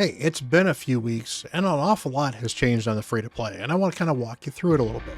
Hey, it's been a few weeks and an awful lot has changed on the free to play, and I want to kind of walk you through it a little bit.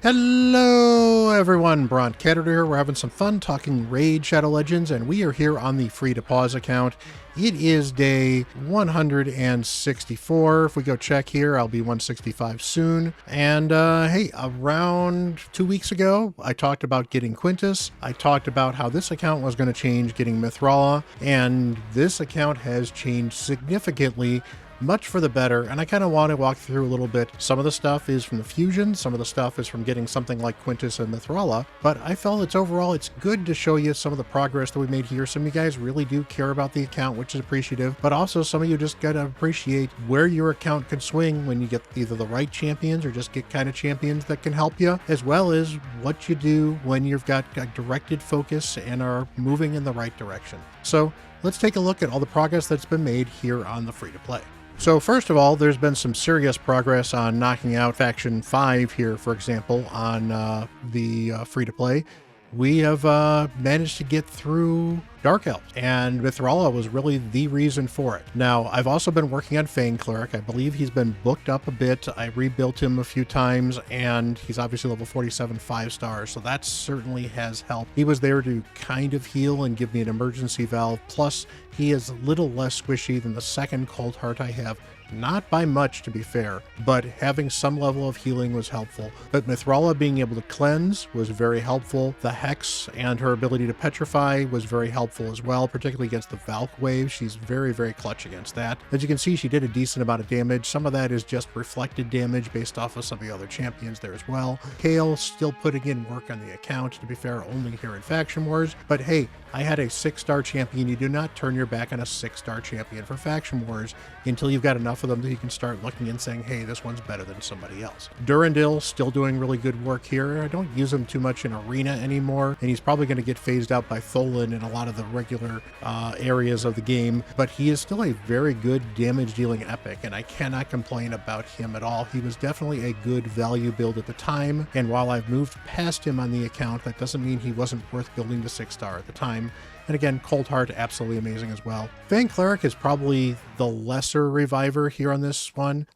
Hello, everyone. Bront, CatHerder here. We're having some fun talking Raid Shadow Legends, and we are here on the free to pause account. It is day 164. If we go check here, I'll be 165 soon. And hey, around 2 weeks ago, I talked about getting Quintus. I talked about how this account was going to change getting Mithrala, and this account has changed significantly, much for the better, and I kind of want to walk through a little bit. Some of the stuff is from the fusion, some of the stuff is from getting something like Quintus and Mithrala, but I felt it's good to show you some of the progress that we made here. Some of you guys really do care about the account, which is appreciative, but also some of you just gotta appreciate where your account can swing when you get either the right champions or just get kind of champions that can help you, as well as what you do when you've got a directed focus and are moving in the right direction. So let's take a look at all the progress that's been made here on the free to play. So first of all, there's been some serious progress on knocking out Faction 5 here, for example, on the free-to-play. We have managed to get through Dark Elves, and Mithrala was really the reason for it. Now, I've also been working on Fang Cleric. I believe he's been booked up a bit. I rebuilt him a few times, and he's obviously level 47 5-star, so that certainly has helped. He was there to kind of heal and give me an emergency valve, plus he is a little less squishy than the second Cold Heart I have. Not by much, to be fair, but having some level of healing was helpful. But Mithrala being able to cleanse was very helpful. The Hex and her ability to petrify was very helpful as well, particularly against the Valk wave. She's very, very clutch against that. As you can see, she did a decent amount of damage. Some of that is just reflected damage based off of some of the other champions there as well. Kale still putting in work on the account, to be fair, only here in Faction Wars. But hey, I had a 6-star champion. You do not turn your back on a 6-star champion for Faction Wars until you've got enough of them that you can start looking and saying, hey, this one's better than somebody else. Durandil still doing really good work here. I don't use him too much in Arena anymore, and he's probably going to get phased out by Tholen in a lot of the regular areas of the game, but he is still a very good damage-dealing epic, and I cannot complain about him at all. He was definitely a good value build at the time, and while I've moved past him on the account, that doesn't mean he wasn't worth building to 6-star at the time. And again, Cold Heart, absolutely amazing as well. Fang Cleric is probably the lesser reviver here on this one.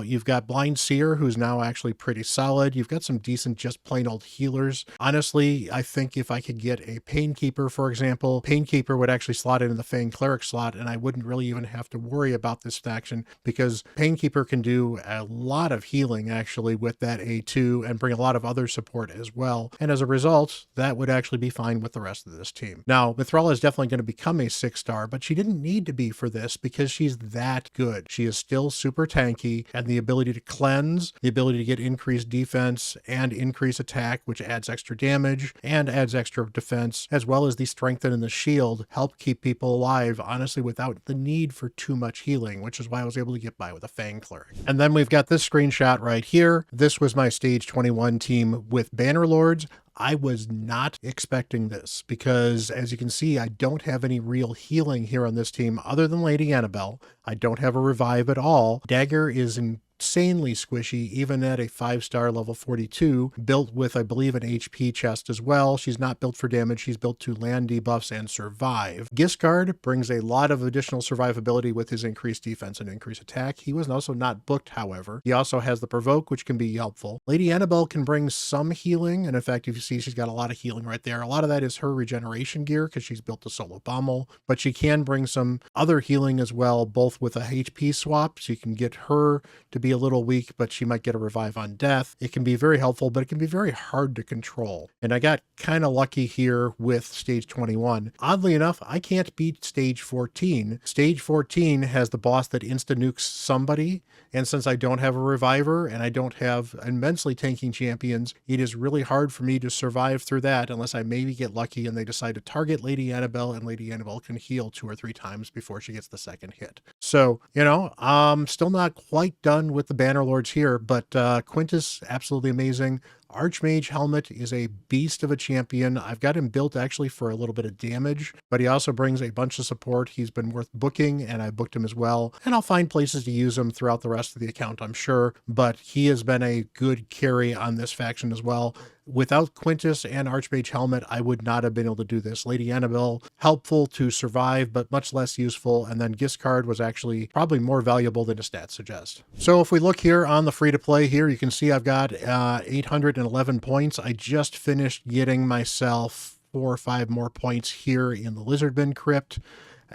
You've got Blind Seer, who's now actually pretty solid. You've got some decent, just plain old healers. Honestly, I think if I could get a Painkeeper, for example, Painkeeper would actually slot into the Fang Cleric slot, and I wouldn't really even have to worry about this faction, because Painkeeper can do a lot of healing, actually, with that A2, and bring a lot of other support as well. And as a result, that would actually be fine with the rest of this team. Now, Mithrala is definitely going to become a 6-star, but she didn't need to be for this because she's that good. She is still super tanky, and the ability to cleanse, the ability to get increased defense and increase attack, which adds extra damage and adds extra defense, as well as the strengthen and the shield, help keep people alive, honestly, without the need for too much healing, which is why I was able to get by with a Fang Cleric. And then we've got this screenshot right here. This was my stage 21 team with Bannerlords. I was not expecting this because, as you can see, I don't have any real healing here on this team other than Lady Annabelle. I don't have a revive at all. Dagger is insanely squishy, even at a 5-star level 42, built with, I believe, an HP chest as well. She's not built for damage. She's built to land debuffs and survive. Giscard brings a lot of additional survivability with his increased defense and increased attack. He was also not booked, however. He also has the Provoke, which can be helpful. Lady Annabelle can bring some healing, and in fact, if you see, she's got a lot of healing right there. A lot of that is her regeneration gear because she's built to solo Bommel, but she can bring some other healing as well, both with a HP swap, so you can get her to be a little weak, but she might get a revive on death. It can be very helpful, but it can be very hard to control. And I got kind of lucky here with stage 21. Oddly enough, I can't beat stage 14. Stage 14 has the boss that insta-nukes somebody, and since I don't have a reviver and I don't have immensely tanking champions, it is really hard for me to survive through that unless I maybe get lucky and they decide to target Lady Annabelle, and Lady Annabelle can heal 2 or 3 times before she gets the second hit. So, you know, I'm still not quite done with the Bannerlords here, but Quintus, absolutely amazing. Archmage Helmet is a beast of a champion. I've got him built actually for a little bit of damage, but he also brings a bunch of support. He's been worth booking, and I booked him as well. And I'll find places to use him throughout the rest of the account, I'm sure, but he has been a good carry on this faction as well. Without Quintus and Archmage Helmet, I would not have been able to do this. Lady Annabelle, helpful to survive, but much less useful. And then Giscard was actually probably more valuable than his stats suggest. So if we look here on the free-to-play here, you can see I've got 811 points. I just finished getting myself 4 or 5 more points here in the Lizardman crypt.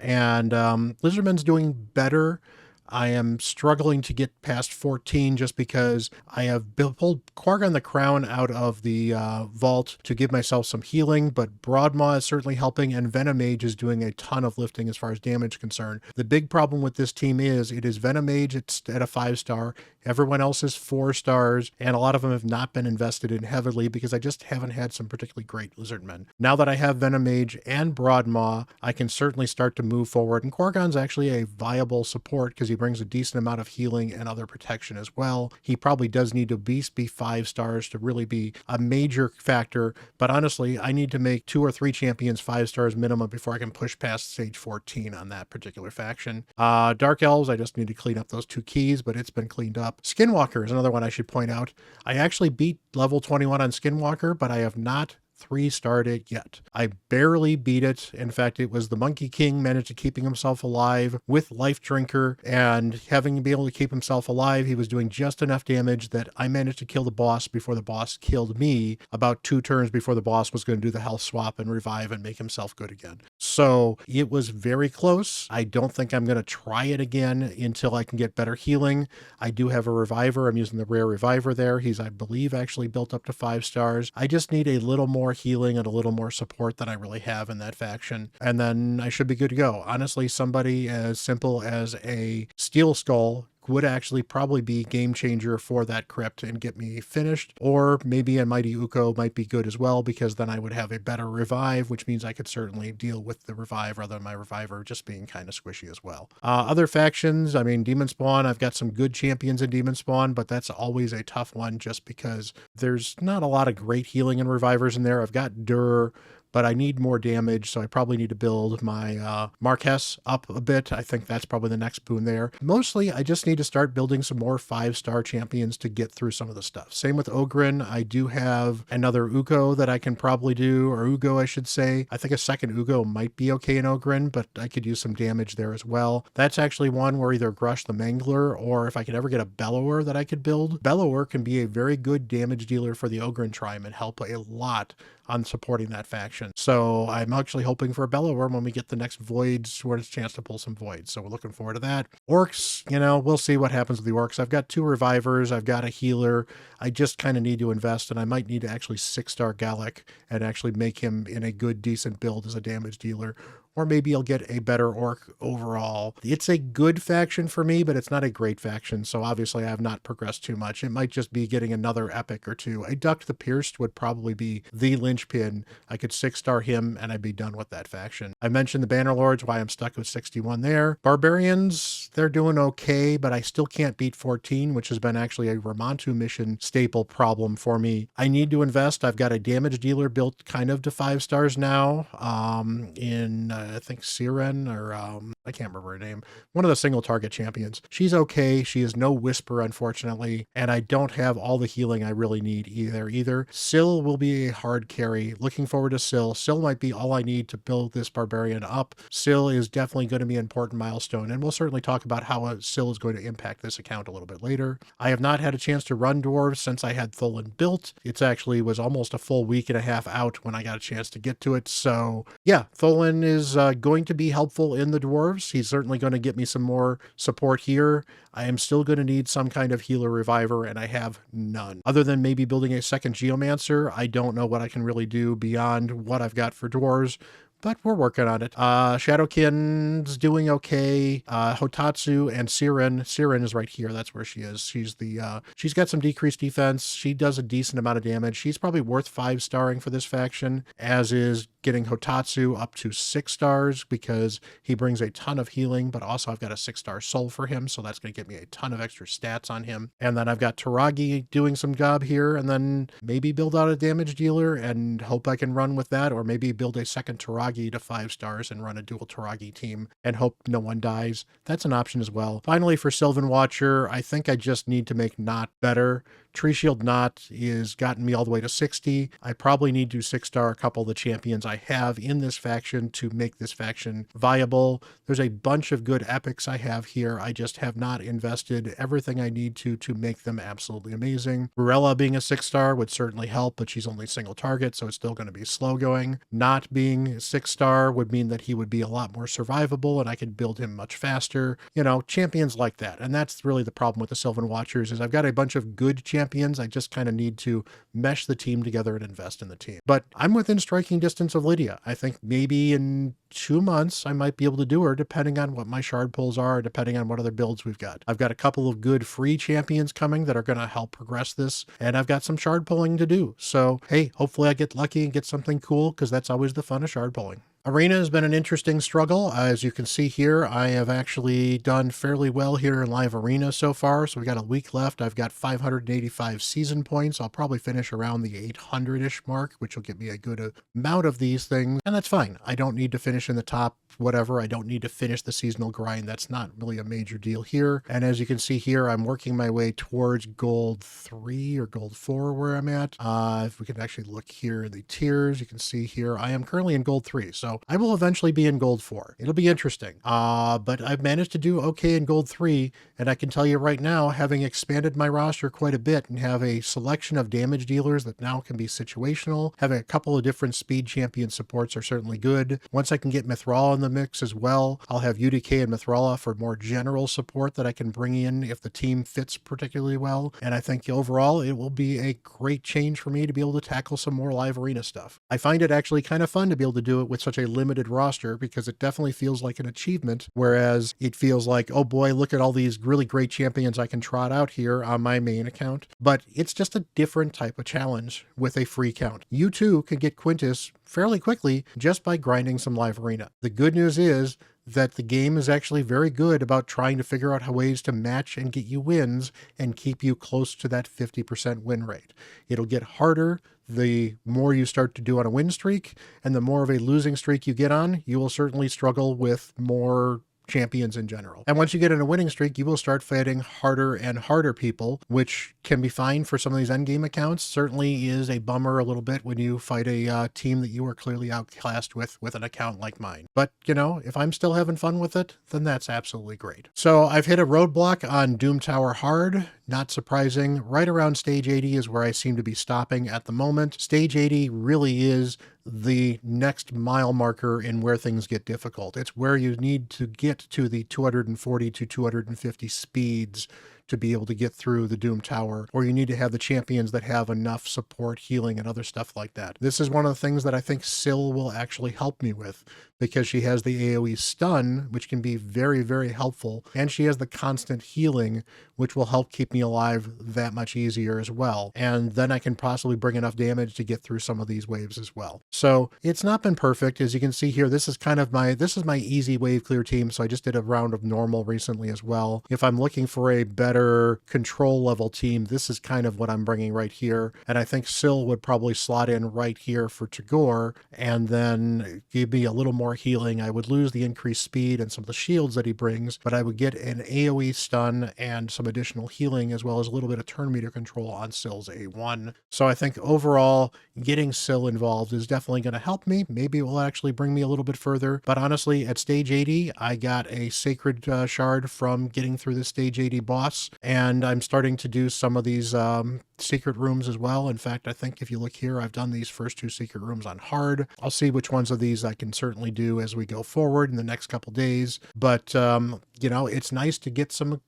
And Lizardman's doing better. I am struggling to get past 14 just because I have pulled Quargon the Crown out of the vault to give myself some healing, but Broadmaw is certainly helping, and Venomage is doing a ton of lifting as far as damage concerned. The big problem with this team is it is Venomage, it's at a 5-star, everyone else is 4 stars, and a lot of them have not been invested in heavily because I just haven't had some particularly great Lizardmen. Now that I have Venomage and Broadmaw, I can certainly start to move forward, and Quargon's actually a viable support because he brings a decent amount of healing and other protection as well. He probably does need to at least be 5 stars to really be a major factor, but honestly, I need to make 2 or 3 champions 5 stars minimum before I can push past stage 14 on that particular faction. Dark Elves, I just need to clean up those 2 keys, but it's been cleaned up. Skinwalker is another one I should point out. I actually beat level 21 on Skinwalker, but I have not 3-starred it yet. I barely beat it. In fact, it was the Monkey King managed to keeping himself alive with Life Drinker, and having to be able to keep himself alive, he was doing just enough damage that I managed to kill the boss before the boss killed me, about 2 turns before the boss was going to do the health swap and revive and make himself good again. So it was very close. I don't think I'm going to try it again until I can get better healing. I do have a reviver. I'm using the rare reviver there. He's, I believe, actually built up to 5 stars. I just need a little more healing and a little more support than I really have in that faction, and then I should be good to go. Honestly, somebody as simple as a Steel Skull would actually probably be game changer for that crypt and get me finished, or maybe a Mighty Uko might be good as well, because then I would have a better revive, which means I could certainly deal with the revive rather than my reviver just being kind of squishy as well. Other factions, I mean, Demon Spawn, I've got some good champions in Demon Spawn, but that's always a tough one just because there's not a lot of great healing and revivers in there. I've got Dur, but I need more damage, so I probably need to build my Marquess up a bit. I think that's probably the next boon there. Mostly, I just need to start building some more 5-star champions to get through some of the stuff. Same with Ogren. I do have another Uko that I can probably do, or Ugo, I should say. I think a second Ugo might be okay in Ogren, but I could use some damage there as well. That's actually one where either Grush the Mangler, or if I could ever get a Bellower that I could build. Bellower can be a very good damage dealer for the Ogren Tribe and help a lot on supporting that faction. So I'm actually hoping for a Bellower when we get the next Voids, where it's a chance to pull some Voids. So we're looking forward to that. Orcs, you know, we'll see what happens with the Orcs. I've got 2 revivers. I've got a healer. I just kind of need to invest, and I might need to actually 6-star Gallic and actually make him in a good, decent build as a damage dealer. Or maybe I'll get a better Orc overall. It's a good faction for me, but it's not a great faction, so obviously I have not progressed too much. It might just be getting another epic or 2. A Duck the Pierced would probably be the linchpin. I could 6-star him, and I'd be done with that faction. I mentioned the Bannerlords, why I'm stuck with 61 there. Barbarians, they're doing okay, but I still can't beat 14, which has been actually a Ramantu mission staple problem for me. I need to invest. I've got a damage dealer built kind of to 5 stars now, in I think Siren, or I can't remember her name, one of the single target champions. She's okay. She is no Whisper, unfortunately, and I don't have all the healing I really need either. Syl will be a hard carry. Looking forward to Syl. Syl might be all I need to build this barbarian up. Syl is definitely going to be an important milestone, and we'll certainly talk about how Syl is going to impact this account a little bit later. I have not had a chance to run dwarves since I had Tholen built. It's actually was almost a full week and a half out when I got a chance to get to it. So yeah, Tholen is going to be helpful in the dwarves. He's certainly going to get me some more support here. I am still going to need some kind of healer reviver, and I have none. Other than maybe building a second Geomancer, I don't know what I can really do beyond what I've got for dwarves. but we're working on it. Shadowkin's doing okay. Hotatsu and Siren is right here. That's where she is. She's got some decreased defense. She does a decent amount of damage. She's probably worth 5-starring for this faction, as is getting Hotatsu up to 6 stars because he brings a ton of healing, but also I've got a 6-star soul for him, so that's going to get me a ton of extra stats on him. And then I've got Taragi doing some job here, and then maybe build out a damage dealer and hope I can run with that, or maybe build a second Taragi to 5 stars and run a dual Taragi team and hope no one dies. That's an option as well. Finally, for Sylvan Watcher, I think I just need to make Knot better. Tree Shield Knot is gotten me all the way to 60. I probably need to 6-star a couple of the champions I have in this faction to make this faction viable. There's a bunch of good epics I have here. I just have not invested everything I need to make them absolutely amazing. Rurella being a 6-star would certainly help, but she's only single target, so it's still going to be slow going. Not being 6-star would mean that he would be a lot more survivable and I could build him much faster. You know, champions like that. And that's really the problem with the Sylvan Watchers is I've got a bunch of good champions. I just kind of need to mesh the team together and invest in the team. But I'm within striking distance of Lydia. I think maybe in 2 months I might be able to do her, depending on what my shard pulls are, depending on what other builds we've got. I've got a couple of good free champions coming that are going to help progress this, and I've got some shard pulling to do. So hey, hopefully I get lucky and get something cool, because that's always the fun of shard pulling. Arena has been an interesting struggle. As you can see here, I have actually done fairly well here in live arena so far. So we got a week left. I've got 585 season points. I'll probably finish around the 800-ish mark, which will get me a good amount of these things. And that's fine. I don't need to finish in the top whatever. I don't need to finish the seasonal grind. That's not really a major deal here. And as you can see here, I'm working my way towards gold 3 or gold 4 where I'm at. If we can actually look here in the tiers, you can see here, I am currently in gold 3. So I will eventually be in gold 4. It'll be interesting. But I've managed to do okay in gold 3. And I can tell you right now, having expanded my roster quite a bit and have a selection of damage dealers that now can be situational, having a couple of different speed champion supports are certainly good. Once I can get Mithrala in the mix as well, I'll have UDK and Mithrala for more general support that I can bring in if the team fits particularly well. And I think overall it will be a great change for me to be able to tackle some more live arena stuff. I find it actually kind of fun to be able to do it with such a limited roster, because it definitely feels like an achievement, whereas it feels like, oh boy, look at all these really great champions I can trot out here on my main account. But it's just a different type of challenge with a free count. You too can get Quintus fairly quickly just by grinding some live arena. The good news is that the game is actually very good about trying to figure out ways to match and get you wins and keep you close to that 50% win rate. It'll get harder the more you start to do on a win streak, and the more of a losing streak you get on, you will certainly struggle with more champions in general. And once you get in a winning streak, you will start fighting harder and harder people, which can be fine for some of these endgame accounts. Certainly is a bummer a little bit when you fight a team that you are clearly outclassed with an account like mine. But, you know, if I'm still having fun with it, then that's absolutely great. So I've hit a roadblock on Doom Tower Hard. Not surprising. Right around stage 80 is where I seem to be stopping at the moment. Stage 80 really is the next mile marker in where things get difficult. It's where you need to get to the 240 to 250 speeds to be able to get through the Doom Tower, or you need to have the champions that have enough support, healing, and other stuff like that. This is one of the things that I think Syl will actually help me with, because she has the AoE stun, which can be very, very helpful, and she has the constant healing, which will help keep me alive that much easier as well. And then I can possibly bring enough damage to get through some of these waves as well. So it's not been perfect. As you can see here, this is kind of my easy wave clear team, so I just did a round of normal recently as well. If I'm looking for a better control level team, this is kind of what I'm bringing right here. And I think Syl would probably slot in right here for Tagore, and then give me a little more healing. I would lose the increased speed and some of the shields that he brings, but I would get an AoE stun and some additional healing, as well as a little bit of turn meter control on Syl's A1. So I think overall, getting Syl involved is definitely going to help me. Maybe it will actually bring me a little bit further. But honestly, at stage 80, I got a sacred shard from getting through the stage 80 boss, and I'm starting to do some of these secret rooms as well. In fact, I think if you look here, I've done these first 2 secret rooms on hard. I'll see which ones of these I can certainly do as we go forward in the next couple days. But, you know, it's nice to get some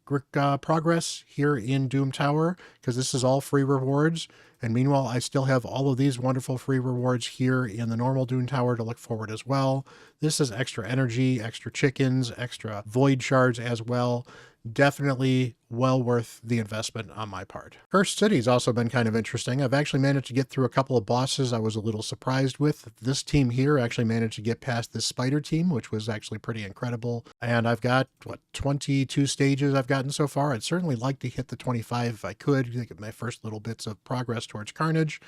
progress here in Doom Tower, because this is all free rewards. And meanwhile, I still have all of these wonderful free rewards here in the normal Doom Tower to look forward as well. This is extra energy, extra chickens, extra void shards as well. Definitely well worth the investment on my part. Cursed City's also been kind of interesting. I've actually managed to get through a couple of bosses I was a little surprised with. This team here actually managed to get past this spider team, which was actually pretty incredible. And I've got, what, 22 stages I've gotten so far. I'd certainly like to hit the 25 if I could, to get my first little bits of progress towards Carnage.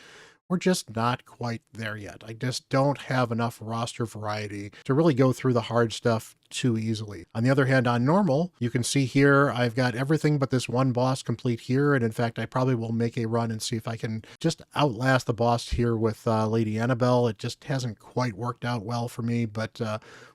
We're just not quite there yet. I just don't have enough roster variety to really go through the hard stuff too easily. On the other hand, on normal, you can see here, I've got everything but this one boss complete here. And in fact, I probably will make a run and see if I can just outlast the boss here with Lady Annabelle. It just hasn't quite worked out well for me, but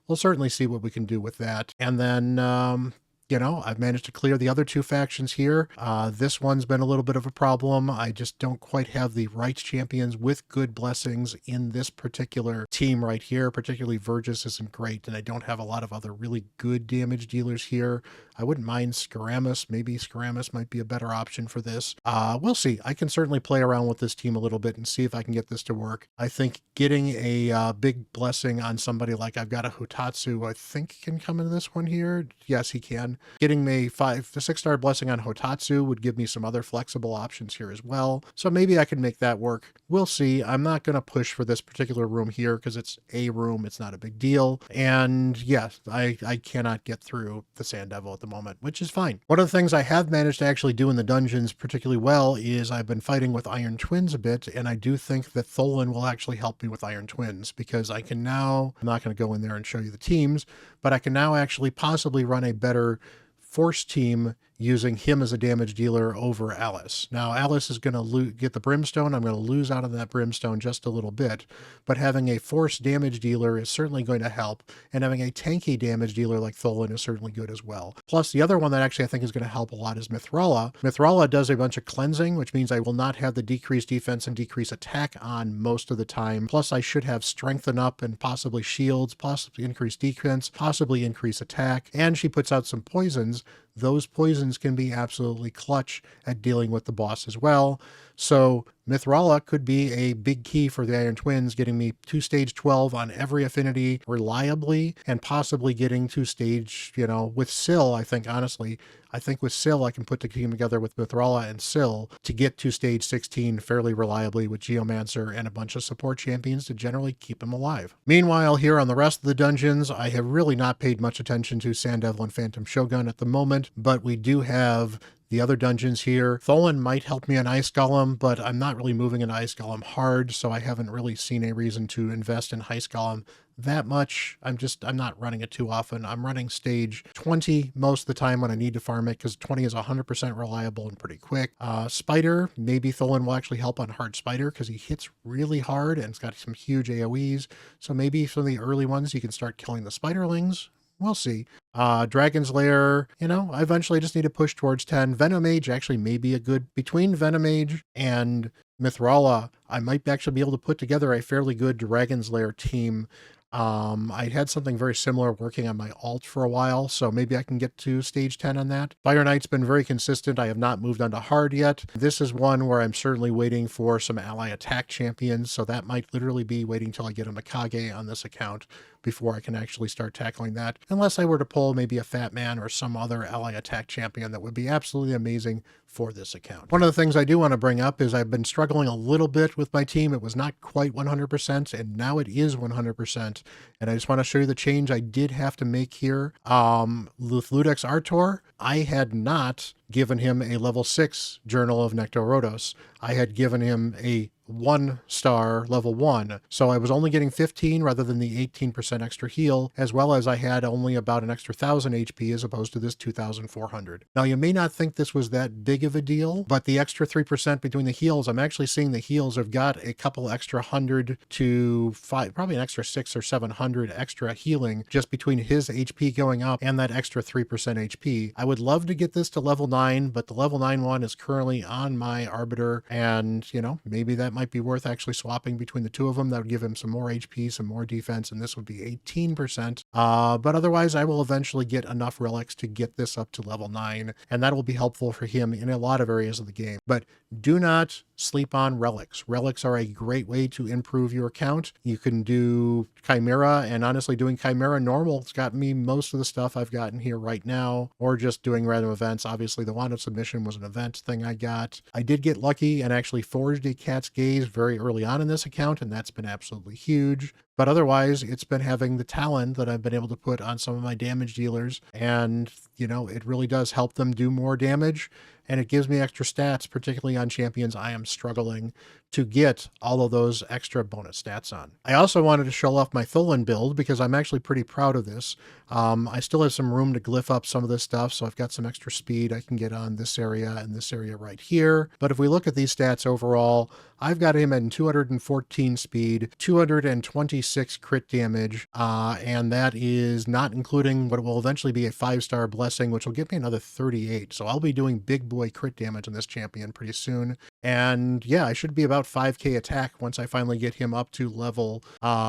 we'll certainly see what we can do with that. And then, you know, I've managed to clear the other 2 factions here. This one's been a little bit of a problem. I just don't quite have the right champions with good blessings in this particular team right here. Particularly Vergis isn't great, and I don't have a lot of other really good damage dealers here. I wouldn't mind Skaramis. Maybe Skaramis might be a better option for this. We'll see. I can certainly play around with this team a little bit and see if I can get this to work. I think getting a big blessing on somebody like I've got a Hotatsu, I think can come into this one here. Yes, he can. Getting a 5 to 6-star blessing on Hotatsu would give me some other flexible options here as well. So maybe I can make that work. We'll see. I'm not going to push for this particular room here because it's a room. It's not a big deal. And yes, I cannot get through the Sand Devil at the moment, which is fine. One of the things I have managed to actually do in the dungeons particularly well is I've been fighting with Iron Twins a bit, and I do think that Tholen will actually help me with Iron Twins, because I can now, I'm not going to go in there and show you the teams, but I can now actually possibly run a better Force team using him as a damage dealer over Alice. Now, Alice is going to get the Brimstone. I'm going to lose out on that Brimstone just a little bit, but having a Force damage dealer is certainly going to help, and having a tanky damage dealer like Tholen is certainly good as well. Plus, the other one that actually I think is going to help a lot is Mithrala. Mithrala does a bunch of cleansing, which means I will not have the decreased defense and decreased attack on most of the time. Plus, I should have strengthen up and possibly shields, possibly increase defense, possibly increase attack, and she puts out some poisons. Those poisons can be absolutely clutch at dealing with the boss as well. So Mithrala could be a big key for the Iron Twins, getting me to stage 12 on every affinity reliably, and possibly getting to stage, you know, with Syl. I think, honestly, I think with Syl, I can put the team together with Mithrala and Syl to get to stage 16 fairly reliably with Geomancer and a bunch of support champions to generally keep him alive. Meanwhile, here on the rest of the dungeons, I have really not paid much attention to Sand Devil and Phantom Shogun at the moment, but we do have the other dungeons here. Tholen might help me on Ice Golem, but I'm not really moving into Ice Golem hard, so I haven't really seen a reason to invest in Ice Golem that much. I'm not running it too often. I'm running stage 20 most of the time when I need to farm it, because 20 is 100% reliable and pretty quick. Spider, maybe Tholen will actually help on hard Spider, because he hits really hard and it's got some huge AoEs. So maybe some of the early ones you can start killing the Spiderlings. We'll see. Dragon's Lair, you know, I eventually just need to push towards 10. Venomage actually may be a good, between Venomage and Mithrala, I might actually be able to put together a fairly good Dragon's Lair team. I had something very similar working on my alt for a while, so maybe I can get to stage 10 on that. Fire Knight's been very consistent. I have not moved on to hard yet. This is one where I'm certainly waiting for some ally attack champions, so that might literally be waiting till I get a Mikage on this account before I can actually start tackling that, unless I were to pull maybe a Fat Man or some other ally attack champion that would be absolutely amazing for this account. One of the things I do want to bring up is I've been struggling a little bit with my team. It was not quite 100%, and now it is 100%, and I just want to show you the change I did have to make here. With Ludex Artor, I had not given him a level 6 Journal of Nectorodos. I had given him a 1-star level 1. So I was only getting 15 rather than the 18% extra heal, as well as I had only about an extra 1,000 HP as opposed to this 2,400. Now, you may not think this was that big of a deal, but the extra 3% between the heals, I'm actually seeing the heals have got a couple extra 100 to 5, probably an extra 6 or 700 extra healing just between his HP going up and that extra 3% HP. I would love to get this to level 9, but the level 9 one is currently on my Arbiter, and maybe that might be worth actually swapping between the two of them. That would give him some more HP, some more defense, and this would be 18%. But otherwise, I will eventually get enough relics to get this up to level 9, and that will be helpful for him in a lot of areas of the game. But do not sleep on relics. Relics are a great way to improve your account. You can do Chimera, and honestly, doing Chimera normal has got me most of the stuff I've gotten here right now, or just doing random events. Obviously, the Wand of Submission was an event thing I got. I did get lucky and actually forged a Cat's Gaze very early on in this account, and that's been absolutely huge. But otherwise, it's been having the talent that I've been able to put on some of my damage dealers, and it really does help them do more damage, and it gives me extra stats, particularly on champions I am struggling to get all of those extra bonus stats on. I also wanted to show off my Tholen build because I'm actually pretty proud of this. I still have some room to glyph up some of this stuff, so I've got some extra speed I can get on this area and this area right here. But if we look at these stats overall, I've got him at 214 speed, 226 crit damage, and that is not including what will eventually be a 5-star blessing, which will give me another 38. So I'll be doing big boy crit damage on this champion pretty soon. And yeah, I should be about 5k attack once I finally get him up to level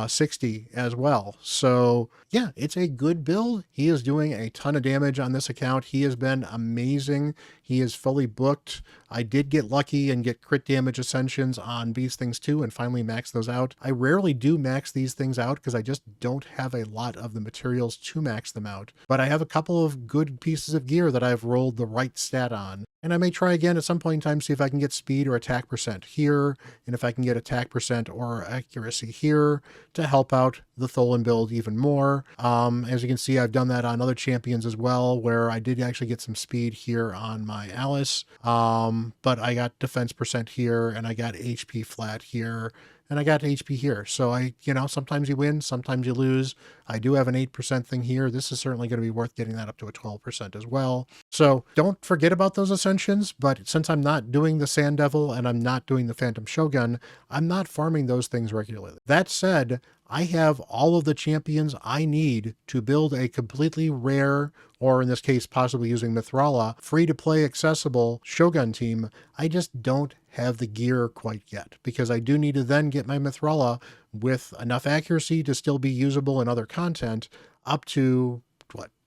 60 as well. So yeah, it's a good build. He is doing a ton of damage on this account. He has been amazing. He is fully booked. I did get lucky and get crit damage ascensions on Beast Things 2 and finally max those out. I rarely do max these things out because I just don't have a lot of the materials to max them out. But I have a couple of good pieces of gear that I've rolled the right stat on. And I may try again at some point in time, see if I can get speed or attack percent here, and if I can get attack percent or accuracy here to help out the Tholen build even more. As you can see, I've done that on other champions as well, where I did actually get some speed here on my Alice, but I got defense percent here, and I got HP flat here, and I got HP here. So sometimes you win, sometimes you lose. I do have an 8% thing here. This is certainly going to be worth getting that up to a 12% as well. So don't forget about those ascensions, but since I'm not doing the Sand Devil and I'm not doing the Phantom Shogun, I'm not farming those things regularly. That said, I have all of the champions I need to build a completely rare, or in this case, possibly using Mithrala, free-to-play accessible Shogun team. I just don't have the gear quite yet, because I do need to then get my Mithrala with enough accuracy to still be usable in other content up to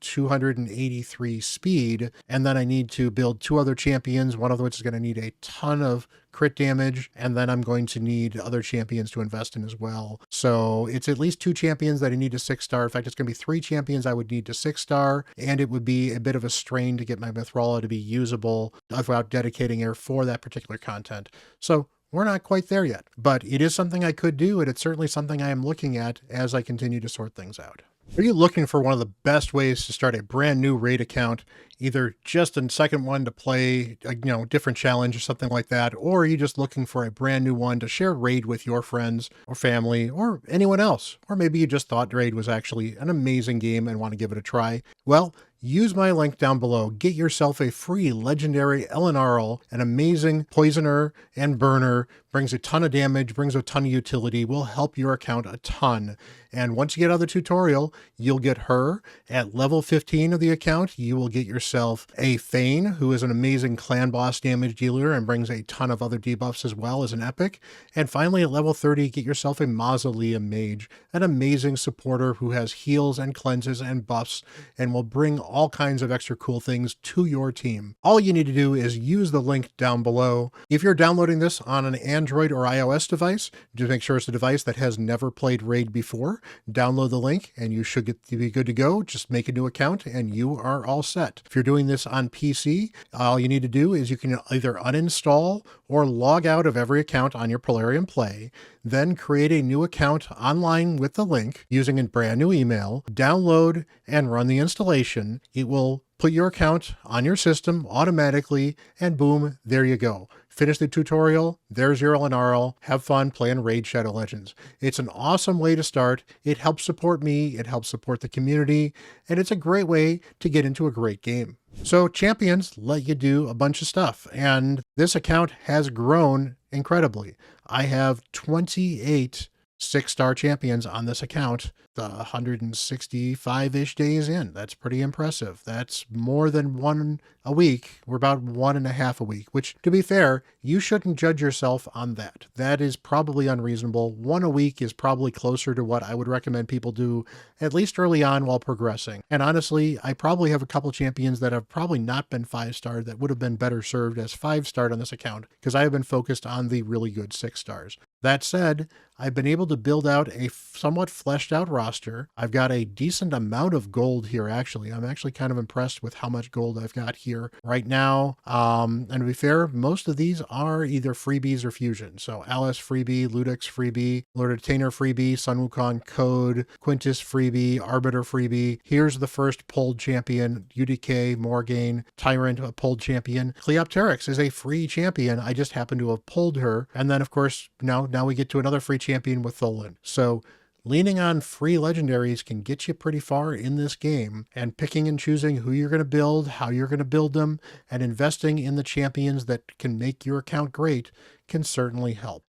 283 speed, and then I need to build 2 other champions, one of which is going to need a ton of crit damage, and then I'm going to need other champions to invest in as well. So it's at least 2 champions that I need to 6-star. In fact, it's going to be 3 champions I would need to 6-star, and it would be a bit of a strain to get my Mithrala to be usable without dedicating air for that particular content. So we're not quite there yet, but it is something I could do, and it's certainly something I am looking at as I continue to sort things out. Are you looking for one of the best ways to start a brand new raid account, either just a second one to play a different challenge or something like that, or are you just looking for a brand new one to share raid with your friends or family or anyone else? Or maybe you just thought raid was actually an amazing game and want to give it a try. Well, use my link down below. Get yourself a free legendary Elenarl, an amazing poisoner and burner, brings a ton of damage, brings a ton of utility, will help your account a ton. And once you get out of the tutorial, you'll get her. At level 15 of the account, you will get yourself a Thane, who is an amazing clan boss damage dealer and brings a ton of other debuffs as well as an epic. And finally, at level 30, get yourself a Mausoleum Mage, an amazing supporter who has heals and cleanses and buffs and will bring all kinds of extra cool things to your team. All you need to do is use the link down below. If you're downloading this on an Android or iOS device, just make sure it's a device that has never played Raid before. Download the link and you should be good to go. Just make a new account and you are all set. If you're doing this on PC, all you need to do is you can either uninstall or log out of every account on your Polarium Play, then create a new account online with the link using a brand new email, download and run the installation. It will put your account on your system automatically, and boom, there you go. Finish the tutorial, there's your LNRL, have fun playing Raid Shadow Legends. It's an awesome way to start. It helps support me, it helps support the community, and it's a great way to get into a great game. So champions let you do a bunch of stuff, and this account has grown incredibly. I have 28 6-star champions on this account, 165-ish days in. That's pretty impressive. That's more than one a week. We're about 1.5 a week, which, to be fair, you shouldn't judge yourself on that. That is probably unreasonable. 1 a week is probably closer to what I would recommend people do, at least early on while progressing. And honestly, I probably have a couple champions that have probably not been 5-star that would have been better served as 5-star on this account, because I have been focused on the really good 6-stars. That said, I've been able to build out a somewhat fleshed out roster. I've got a decent amount of gold here, actually. I'm actually kind of impressed with how much gold I've got here right now. And to be fair, most of these are either freebies or fusion. So Alice freebie, Ludix freebie, Lord Attainer freebie, Sun Wukong code, Quintus freebie, Arbiter freebie. Here's the first pulled champion, UDK, Morgaine, Tyrant, a pulled champion. Cleopteryx is a free champion. I just happen to have pulled her. And then, of course, now we get to another free champion with Tholen. So leaning on free legendaries can get you pretty far in this game, and picking and choosing who you're going to build, how you're going to build them, and investing in the champions that can make your account great can certainly help.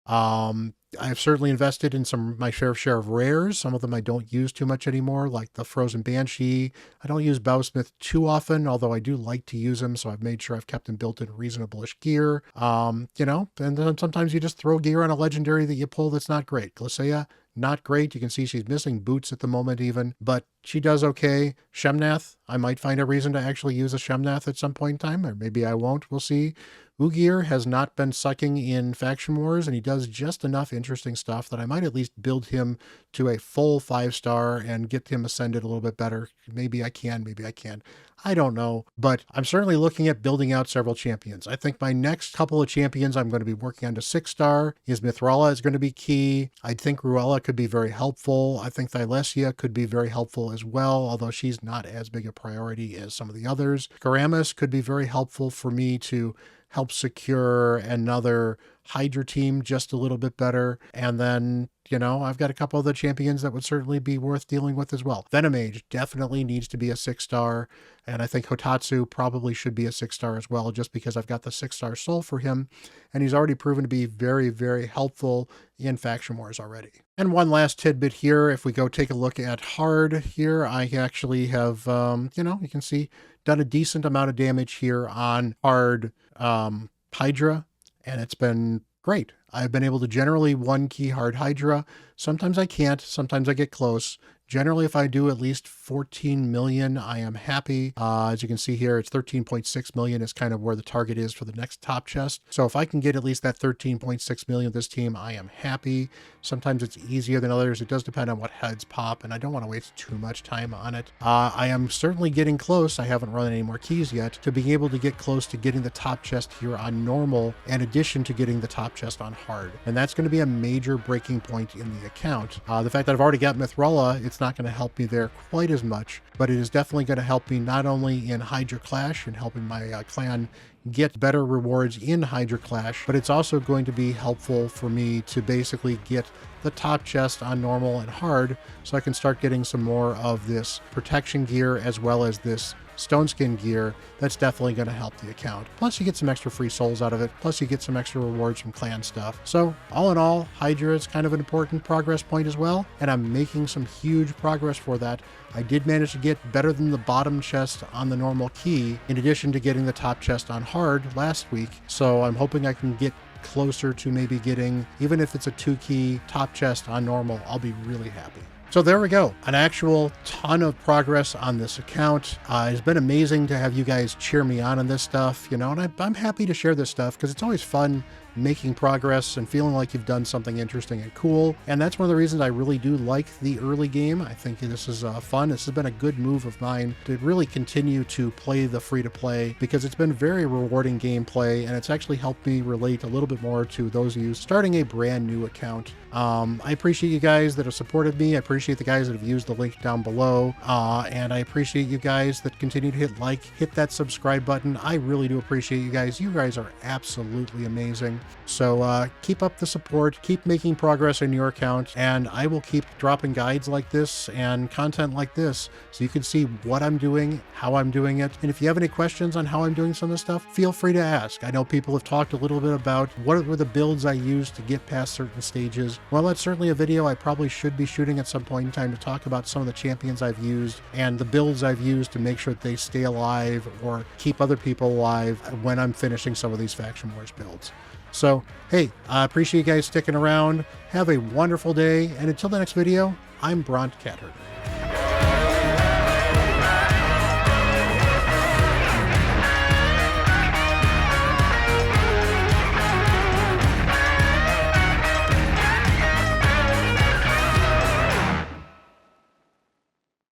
I've certainly invested in my fair share of rares. Some of them I don't use too much anymore, like the Frozen Banshee. I don't use Bowsmith too often, although I do like to use him, so I've made sure I've kept him built in reasonable-ish gear. And then sometimes you just throw gear on a legendary that you pull that's not great. Glacea, not great. You can see she's missing boots at the moment even, but she does okay. Shemnath, I might find a reason to actually use a Shemnath at some point in time, or maybe I won't. We'll see. Ugir has not been sucking in Faction Wars, and he does just enough interesting stuff that I might at least build him to a full 5-star and get him ascended a little bit better. Maybe I can, maybe I can't. I don't know, but I'm certainly looking at building out several champions. I think my next couple of champions I'm going to be working on to 6-star is Mithrala is going to be key. I think Ruella could be very helpful. I think Thylesia could be very helpful as well, although she's not as big a priority as some of the others. Garamus could be very helpful for me to help secure another Hydra team just a little bit better. And then, I've got a couple of the champions that would certainly be worth dealing with as well. Venomage definitely needs to be a 6-star. And I think Hotatsu probably should be a 6-star as well, just because I've got the 6-star soul for him. And he's already proven to be very, very helpful in Faction Wars already. And one last tidbit here, if we go take a look at hard here, I actually have, you can see, done a decent amount of damage here on hard Hydra, and it's been great. I've been able to generally 1-key hard Hydra. Sometimes I can't, sometimes I get close. Generally, if I do at least 14 million, I am happy. As you can see here, it's 13.6 million is kind of where the target is for the next top chest. So if I can get at least that 13.6 million with this team, I am happy. Sometimes it's easier than others. It does depend on what heads pop, and I don't want to waste too much time on it. I am certainly getting close. I haven't run any more keys yet to being able to get close to getting the top chest here on normal, in addition to getting the top chest on hard. And that's going to be a major breaking point in the account. The fact that I've already got Mithrala, it's not going to help me there quite as much, but it is definitely going to help me not only in Hydra Clash and helping my clan get better rewards in Hydra Clash, but it's also going to be helpful for me to basically get the top chest on normal and hard, so I can start getting some more of this protection gear as well as this stone skin gear. That's definitely going to help the account. Plus you get some extra free souls out of it. Plus you get some extra rewards from clan stuff. So all in all, Hydra is kind of an important progress point as well, and I'm making some huge progress for that. I did manage to get better than the bottom chest on the normal key, in addition to getting the top chest on hard last week. So I'm hoping I can get closer to maybe getting, even if it's a 2-key top chest on normal, I'll be really happy. So there we go, an actual ton of progress on this account. It's been amazing to have you guys cheer me on this stuff, and I'm happy to share this stuff because it's always fun making progress and feeling like you've done something interesting and cool. And that's one of the reasons I really do like the early game. I think this is fun. This has been a good move of mine to really continue to play the free-to-play, because it's been very rewarding gameplay, and it's actually helped me relate a little bit more to those of you starting a brand new account. I appreciate you guys that have supported me. I appreciate the guys that have used the link down below, and I appreciate you guys that continue to hit that subscribe button. I really do appreciate you guys. You guys are absolutely amazing. So keep up the support, keep making progress in your account, and I will keep dropping guides like this and content like this so you can see what I'm doing, how I'm doing it. And if you have any questions on how I'm doing some of this stuff, feel free to ask. I know people have talked a little bit about what were the builds I used to get past certain stages. Well, that's certainly a video I probably should be shooting at some point in time to talk about some of the champions I've used and the builds I've used to make sure that they stay alive or keep other people alive when I'm finishing some of these Faction Wars builds. So, hey, I appreciate you guys sticking around. Have a wonderful day, and until the next video, I'm Bront, CatHerder.